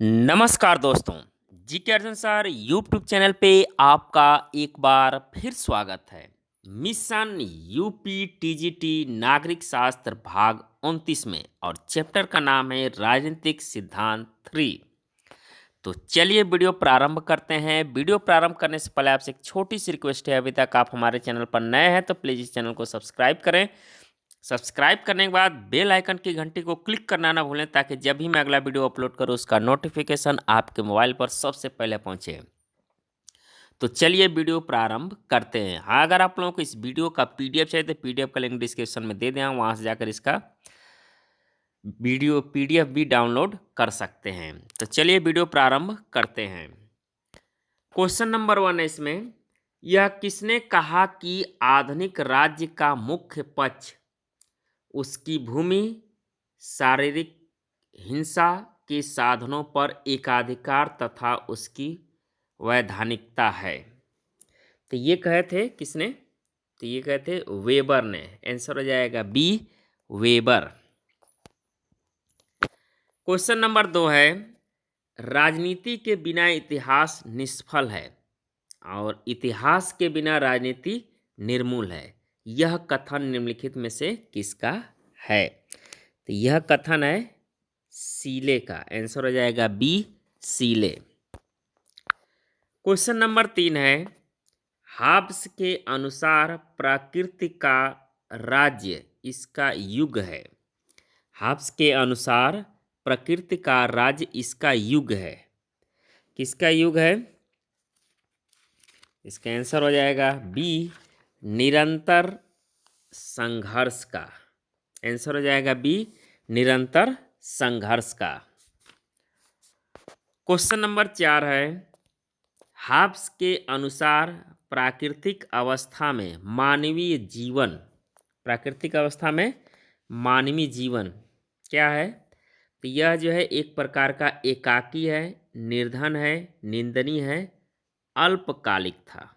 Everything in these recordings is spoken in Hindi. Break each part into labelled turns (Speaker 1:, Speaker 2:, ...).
Speaker 1: नमस्कार दोस्तों। जी के अर्जुन सर यूट्यूब चैनल पे आपका एक बार फिर स्वागत है। मिशन यूपी टीजीटी नागरिक शास्त्र भाग 29 में और चैप्टर का नाम है राजनीतिक सिद्धांत 3। तो चलिए वीडियो प्रारंभ करते हैं। वीडियो प्रारंभ करने से पहले आपसे एक छोटी सी रिक्वेस्ट है, अभी तक आप हमारे चैनल पर नए हैं तो प्लीज़ इस चैनल को सब्सक्राइब करें। सब्सक्राइब करने के बाद बेल आइकन की घंटी को क्लिक करना ना भूलें, ताकि जब भी मैं अगला वीडियो अपलोड करूं उसका नोटिफिकेशन आपके मोबाइल पर सबसे पहले पहुंचे। तो चलिए वीडियो प्रारंभ करते हैं। हाँ, अगर आप लोगों को इस वीडियो का पीडीएफ चाहिए तो पीडीएफ का लिंक डिस्क्रिप्शन में दे दें, वहां से जाकर इसका वीडियो पीडीएफ भी डाउनलोड कर सकते हैं। तो चलिए वीडियो प्रारंभ करते हैं। क्वेश्चन नंबर 1 है इसमें, यह किसने कहा कि आधुनिक राज्य का मुख्य पक्ष उसकी भूमि, शारीरिक हिंसा के साधनों पर एकाधिकार तथा उसकी वैधानिकता है? तो ये कहे थे किसने? तो ये कहे थे वेबर ने। आंसर हो जाएगा बी, वेबर। क्वेश्चन नंबर 2 है, राजनीति के बिना इतिहास निष्फल है और इतिहास के बिना राजनीति निर्मूल है। यह कथन निम्नलिखित में से किसका है? तो यह कथन है सीले का। आंसर हो जाएगा बी, सीले। क्वेश्चन नंबर 3 है, हाब्स के अनुसार प्रकृति का राज्य इसका युग है। हाब्स के अनुसार प्रकृति का राज्य इसका युग है। किसका युग है? इसका आंसर हो जाएगा बी, निरंतर संघर्ष का। आंसर हो जाएगा बी, निरंतर संघर्ष का। क्वेश्चन नंबर 4 है, हाब्स के अनुसार प्राकृतिक अवस्था में मानवीय जीवन, प्राकृतिक अवस्था में मानवीय जीवन क्या है? तो यह जो है एक प्रकार का एकाकी है, निर्धन है, निंदनीय है, अल्पकालिक था।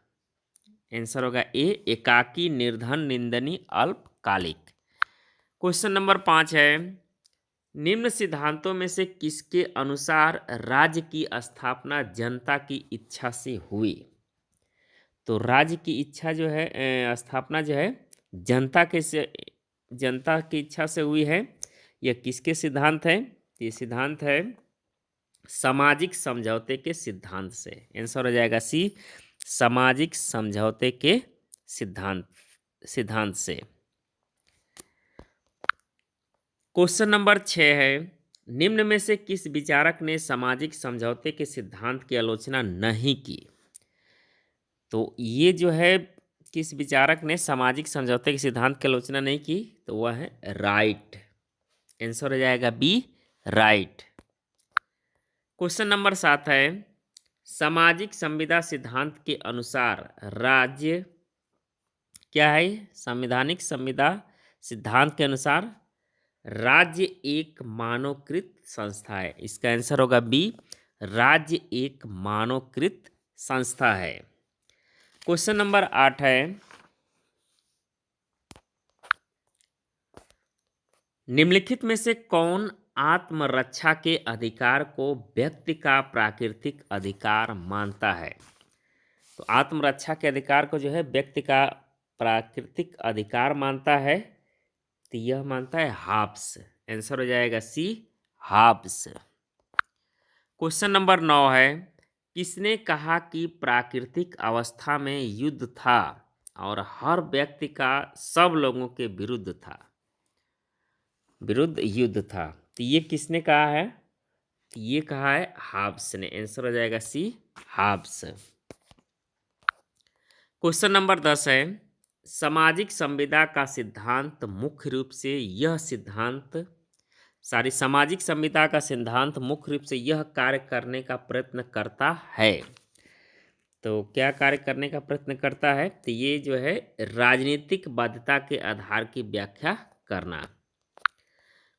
Speaker 1: आंसर होगा ए, एकाकी, निर्धन, निंदनीय, अल्पकालिक। क्वेश्चन नंबर 5 है, निम्न सिद्धांतों में से किसके अनुसार राज्य की स्थापना जनता की इच्छा से हुई? तो राज्य की इच्छा जो है स्थापना जो है जनता की इच्छा से हुई है। यह किसके सिद्धांत है? ये सिद्धांत है सामाजिक समझौते के सिद्धांत से। आंसर हो जाएगा सी, सामाजिक समझौते के सिद्धांत से। क्वेश्चन नंबर 6 है, निम्न में से किस विचारक ने सामाजिक समझौते के सिद्धांत की आलोचना नहीं की? तो ये जो है किस विचारक ने सामाजिक समझौते के सिद्धांत की आलोचना नहीं की? तो वह है राइट। आंसर हो जाएगा बी, राइट। क्वेश्चन नंबर 7 है, सामाजिक संविदा सिद्धांत के अनुसार राज्य क्या है? संवैधानिक संविदा सिद्धांत के अनुसार राज्य एक मानवकृत संस्था है। इसका आंसर होगा बी, राज्य एक मानवकृत संस्था है। क्वेश्चन नंबर 8 है, निम्नलिखित में से कौन आत्मरक्षा के अधिकार को व्यक्ति का प्राकृतिक अधिकार मानता है? तो आत्मरक्षा के अधिकार को जो है व्यक्ति का प्राकृतिक अधिकार मानता है, तो यह मानता है हाब्स। आंसर हो जाएगा सी, हाब्स। क्वेश्चन नंबर 9 है, किसने कहा कि प्राकृतिक अवस्था में युद्ध था और हर व्यक्ति का सब लोगों के विरुद्ध था, विरुद्ध युद्ध था? तो ये किसने कहा है? तो ये कहा है हाब्स ने। आंसर हो जाएगा सी, हाब्स। क्वेश्चन नंबर 10 है, सामाजिक संविदा का सिद्धांत मुख्य रूप से यह सिद्धांत सामाजिक संविदा का सिद्धांत मुख्य रूप से यह कार्य करने का प्रयत्न करता है। तो क्या कार्य करने का प्रयत्न करता है? तो ये जो है राजनीतिक बाध्यता के आधार की व्याख्या करना।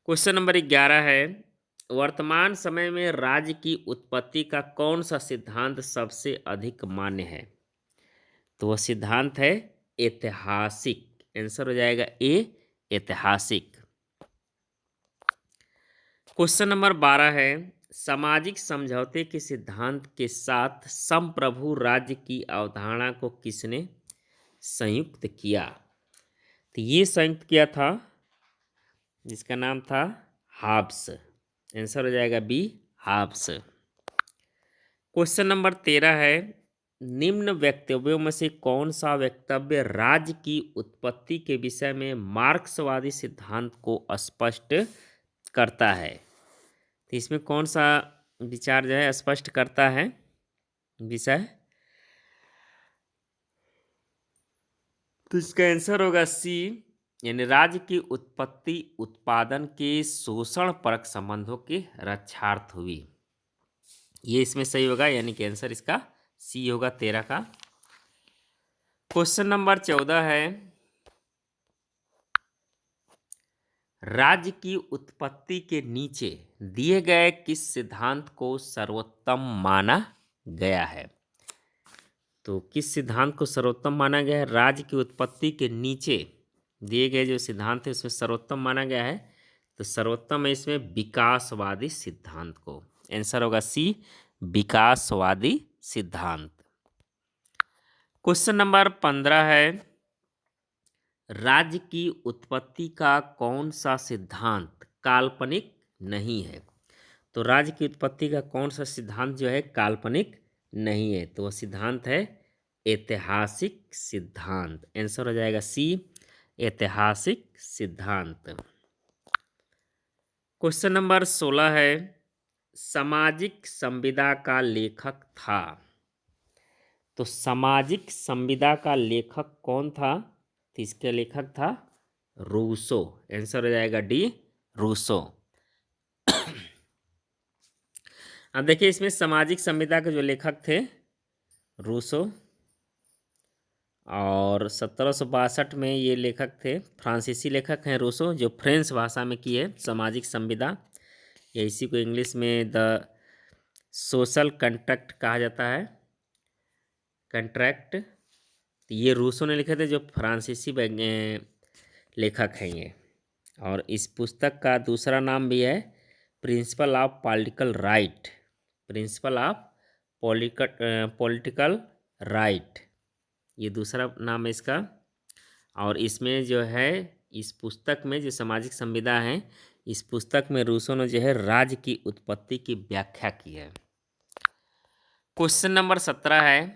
Speaker 1: क्वेश्चन नंबर 11 है, वर्तमान समय में राज्य की उत्पत्ति का कौन सा सिद्धांत सबसे अधिक मान्य है? तो वह सिद्धांत है ऐतिहासिक। आंसर हो जाएगा ए, ऐतिहासिक। क्वेश्चन नंबर 12 है, सामाजिक समझौते के सिद्धांत के साथ संप्रभु राज्य की अवधारणा को किसने संयुक्त किया? तो ये संयुक्त किया था, जिसका नाम था हाब्स। आंसर हो जाएगा बी, हाब्स। क्वेश्चन नंबर 13 है, निम्न वक्तव्यों में से कौन सा वक्तव्य राज्य की उत्पत्ति के विषय में मार्क्सवादी सिद्धांत को स्पष्ट करता है? तो इसमें कौन सा विचार जो है स्पष्ट करता है विषय? तो इसका आंसर होगा सी, यानी राज्य की उत्पत्ति उत्पादन के शोषण परक संबंधों के रक्षार्थ हुई। ये इसमें सही होगा, यानी कि आंसर इसका सी होगा 13 का। क्वेश्चन नंबर 14 है, राज्य की उत्पत्ति के नीचे दिए गए किस सिद्धांत को सर्वोत्तम माना गया है? तो किस सिद्धांत को सर्वोत्तम माना गया है? राज्य की उत्पत्ति के नीचे दिए गए जो सिद्धांत है उसमें सर्वोत्तम माना गया है, तो सर्वोत्तम है इसमें विकासवादी सिद्धांत को। आंसर होगा सी, विकासवादी सिद्धांत। क्वेश्चन नंबर 15 है, राज्य की उत्पत्ति का कौन सा सिद्धांत काल्पनिक नहीं है? तो राज्य की उत्पत्ति का कौन सा सिद्धांत जो है काल्पनिक नहीं है? तो वह सिद्धांत है ऐतिहासिक सिद्धांत। आंसर हो जाएगा सी, ऐतिहासिक सिद्धांत। क्वेश्चन नंबर 16 है, सामाजिक संविदा का लेखक था? तो सामाजिक संविदा का लेखक कौन था? तो इसके लेखक था रूसो। आंसर हो जाएगा डी, रूसो। अब देखिए इसमें सामाजिक संविदा के जो लेखक थे रूसो, और 1762 में ये लेखक थे, फ्रांसीसी लेखक हैं रूसो, जो फ्रेंच भाषा में की है सामाजिक संविदा, या इसी को इंग्लिश में द सोशल कंट्रैक्ट कहा जाता है, कंट्रैक्ट। तो ये रूसो ने लिखे थे, जो फ्रांसीसी लेखक हैं ये। और इस पुस्तक का दूसरा नाम भी है principle of political right, principle of political right, ये दूसरा नाम है इसका। और इसमें जो है, इस पुस्तक में जो सामाजिक संविदा है, इस पुस्तक में रूसो ने जो है राज्य की उत्पत्ति की व्याख्या की है। क्वेश्चन नंबर 17 है,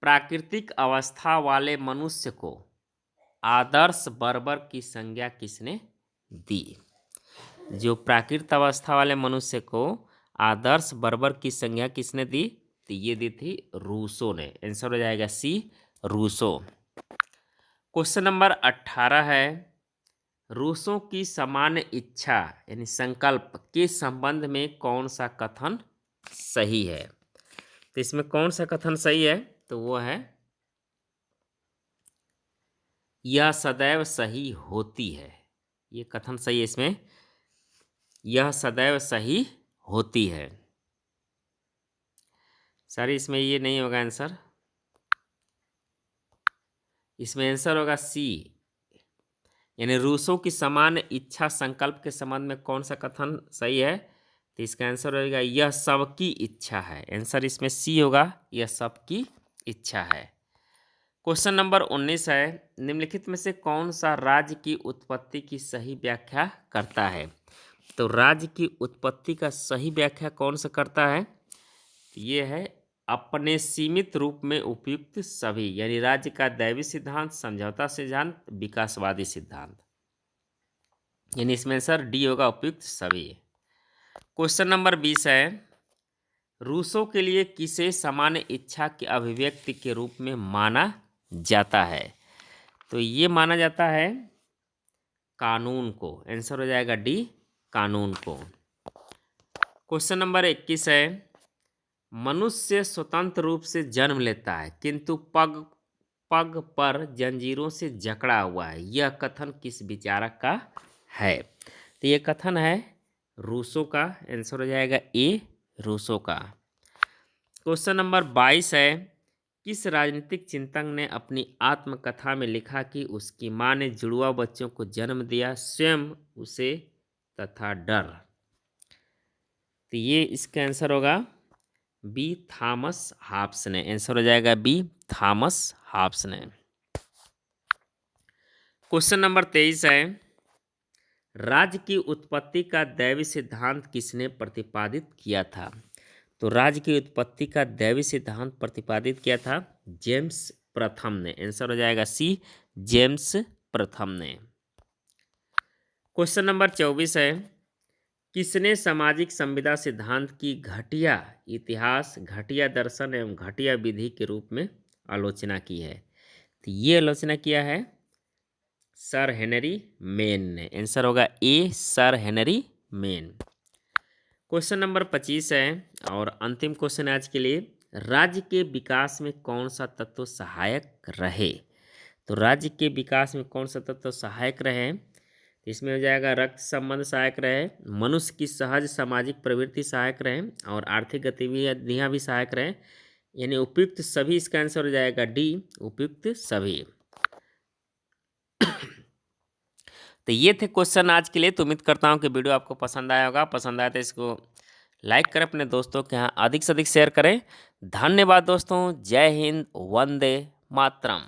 Speaker 1: प्राकृतिक अवस्था वाले मनुष्य को आदर्श बर्बर की संज्ञा किसने दी? जो प्राकृतिक अवस्था वाले मनुष्य को आदर्श बर्बर की संज्ञा किसने दी? तो ये दी थी रूसो ने। आंसर हो जाएगा सी, रूसो। क्वेश्चन नंबर 18 है, रूसो की सामान्य इच्छा यानी संकल्प के संबंध में कौन सा कथन सही है? तो इसमें कौन सा कथन सही है? तो वो है, यह सदैव सही होती है। ये कथन सही है इसमें, यह सदैव सही होती है। सर इसमें ये नहीं होगा आंसर, इसमें आंसर होगा सी, यानी रूसो की सामान्य इच्छा संकल्प के संबंध में कौन सा कथन सही है? तो इसका आंसर होगा यह सबकी इच्छा है। आंसर इसमें सी होगा, यह सबकी इच्छा है। क्वेश्चन नंबर 19 है, निम्नलिखित में से कौन सा राज्य की उत्पत्ति की सही व्याख्या करता है? तो राज्य की उत्पत्ति का सही व्याख्या कौन सा करता है? तो ये है अपने सीमित रूप में उपयुक्त सभी, यानी राज्य का दैवी सिद्धांत, समझौता सिद्धांत, विकासवादी सिद्धांत, यानी इसमें आंसर डी होगा, उपयुक्त सभी। क्वेश्चन नंबर 20 है, रूसो के लिए किसे सामान्य इच्छा की अभिव्यक्ति के रूप में माना जाता है? तो ये माना जाता है कानून को। आंसर हो जाएगा डी, कानून को। क्वेश्चन नंबर 21 है, मनुष्य स्वतंत्र रूप से जन्म लेता है किंतु पग पग पर जंजीरों से जकड़ा हुआ है, यह कथन किस विचारक का है? तो ये कथन है रूसो का। आंसर हो जाएगा ए, रूसो का। क्वेश्चन नंबर 22 है, किस राजनीतिक चिंतक ने अपनी आत्मकथा में लिखा कि उसकी मां ने जुड़वा बच्चों को जन्म दिया, स्वयं उसे तथा डर? तो ये इसका आंसर होगा बी, थॉमस हॉब्स ने। आंसर हो जाएगा बी, थॉमस हॉब्स ने। क्वेश्चन नंबर 23 है, राज्य की उत्पत्ति का दैवी सिद्धांत किसने प्रतिपादित किया था? तो राज्य की उत्पत्ति का दैवी सिद्धांत प्रतिपादित किया था जेम्स प्रथम ने। आंसर हो जाएगा सी, जेम्स प्रथम ने। क्वेश्चन नंबर 24 है, किसने सामाजिक संविदा सिद्धांत की घटिया इतिहास, घटिया दर्शन एवं घटिया विधि के रूप में आलोचना की है? तो ये आलोचना किया है सर हेनरी मेन ने। आंसर होगा A, sir Henry Maine. Question number 25 है और अंतिम क्वेश्चन आज के लिए, राज्य के विकास में कौन सा तत्व सहायक रहे? तो राज्य के विकास में कौन सा तत्व सहायक रहे? तो इसमें हो जाएगा रक्त संबंध सहायक रहे, मनुष्य की सहज सामाजिक प्रवृत्ति सहायक रहे और आर्थिक गतिविधियां भी सहायक रहे। यानी उपयुक्त सभी, इसका आंसर हो जाएगा डी, उपयुक्त सभी। तो ये थे क्वेश्चन आज के लिए। तो उम्मीद करता हूँ कि वीडियो आपको पसंद आया होगा। पसंद आया तो इसको लाइक करें, अपने दोस्तों के यहाँ अधिक से अधिक शेयर करें। धन्यवाद दोस्तों। जय हिंद, वंदे मातरम।